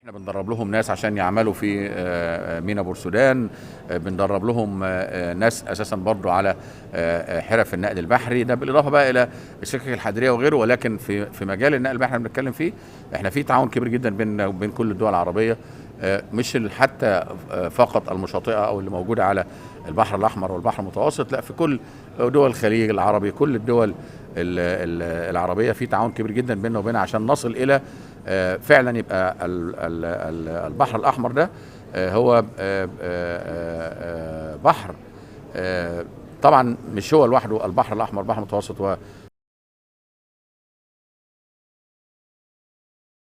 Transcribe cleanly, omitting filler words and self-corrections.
احنا بندرب لهم ناس عشان يعملوا في مينا بورسودان. بندرب لهم ناس اساسا برضو على حرف النقل البحري، ده بالاضافه بقى الى السكك الحديديه وغيره. ولكن في مجال النقل البحري احنا بنتكلم فيه، احنا في تعاون كبير جدا بيننا وبين كل الدول العربيه، مش حتى فقط المشاطئه او اللي موجوده على البحر الاحمر والبحر المتوسط، لا في كل دول الخليج العربي، كل الدول العربيه في تعاون كبير جدا بيننا وبينها عشان نصل الى فعلا يبقى البحر الاحمر ده هو بحر. طبعا مش هو لوحده، البحر الاحمر، البحر المتوسط